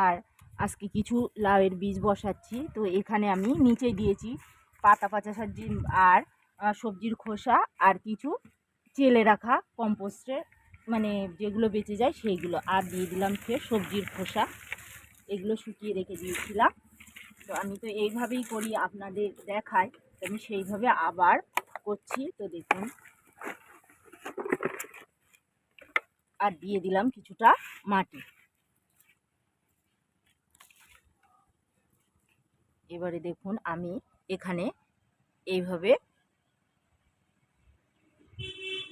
আর আজকে কিছু লাউয়ের বীজ বসাচ্ছি। তো এখানে আমি নিচে দিয়েছি পাতা পচা সবজি আর সবজির খোসা আর কিছু চেলে রাখা কম্পোস্টের মানে যেগুলো বেঁচে যায় সেইগুলো, আর দিয়ে দিলাম ফের সবজির খোসা। এগুলো শুকিয়ে রেখে দিয়েছিলাম। তো আমি তো এইভাবেই করি, আপনাদের দেখাই, তো আমি সেইভাবে আবার করছি। তো দেখুন, আর দিয়ে দিলাম কিছুটা মাটি। এবারে দেখুন আমি এখানে এইভাবে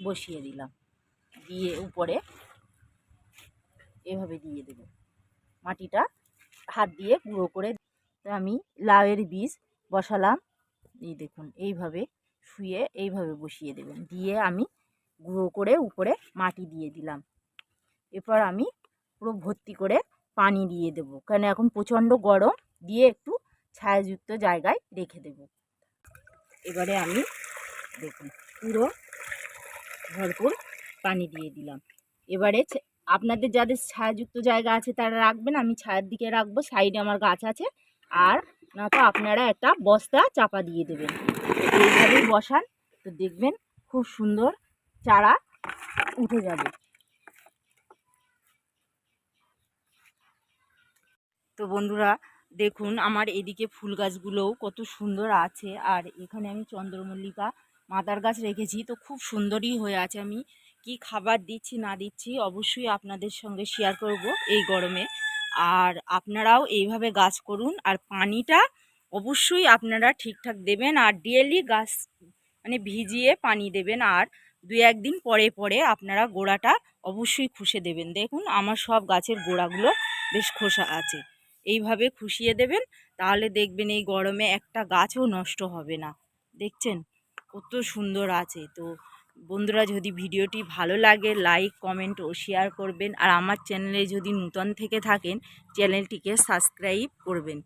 বসিয়ে দিলাম, দিয়ে উপরে এভাবে দিয়ে দেব মাটিটা হাত দিয়ে গুঁড়ো করে। তো আমি লাউয়ের বীজ বসালাম, এই দেখুন এইভাবে শুয়ে এইভাবে বসিয়ে দেবেন, দিয়ে আমি গুঁড়ো করে উপরে মাটি দিয়ে দিলাম। এরপর আমি পুরো ভর্তি করে পানি দিয়ে দেব, কারণ এখন প্রচণ্ড গরম, দিয়ে একটু ছায়াযুক্ত জায়গায় রেখে দেব। এবারে আমি দেখুন পুরো ভরপুর পানি দিয়ে দিলাম। এবারে আপনাদের যাদের ছায়াযুক্ত জায়গা আছে তারা রাখবেন, আমি ছায়ার দিকে রাখবো, সাইডে আমার গাছ আছে। আর না তো আপনারা একটা বস্তা চাপা দিয়ে দেবেন, এইভাবেই বসান। তো দেখবেন খুব সুন্দর চারা উঠে যাবে। তো বন্ধুরা দেখুন আমার এদিকে ফুল গাছগুলোও কত সুন্দর আছে, আর এখানে আমি চন্দ্রমল্লিকা মাদার গাছ রেখেছি, তো খুব সুন্দরই হয়ে আছে। আমি কি খাবার দিচ্ছি না দিচ্ছি অবশ্যই আপনাদের সঙ্গে শেয়ার করব এই গরমে। আর আপনারাও এইভাবে গাছ করুন, আর পানিটা অবশ্যই আপনারা ঠিকঠাক দেবেন, আর ডেইলি গাছ মানে ভিজিয়ে পানি দেবেন, আর 2-1 দিন পরে পরে আপনারা গোড়াটা অবশ্যই খুশে দেবেন। দেখুন আমার সব গাছের গোড়াগুলো বেশ খোসা আছে, এইভাবে খুশিয়ে দেবেন, তাহলে দেখবেন এই গরমে একটা গাছও নষ্ট হবে না। দেখছেন কত সুন্দর আছে। তো বন্ধুরা যদি ভিডিওটি ভালো লাগে লাইক কমেন্ট ও শেয়ার করবেন, আর আমার চ্যানেলে যদি নূতন থেকে থাকেন চ্যানেলটিকে সাবস্ক্রাইব করবেন।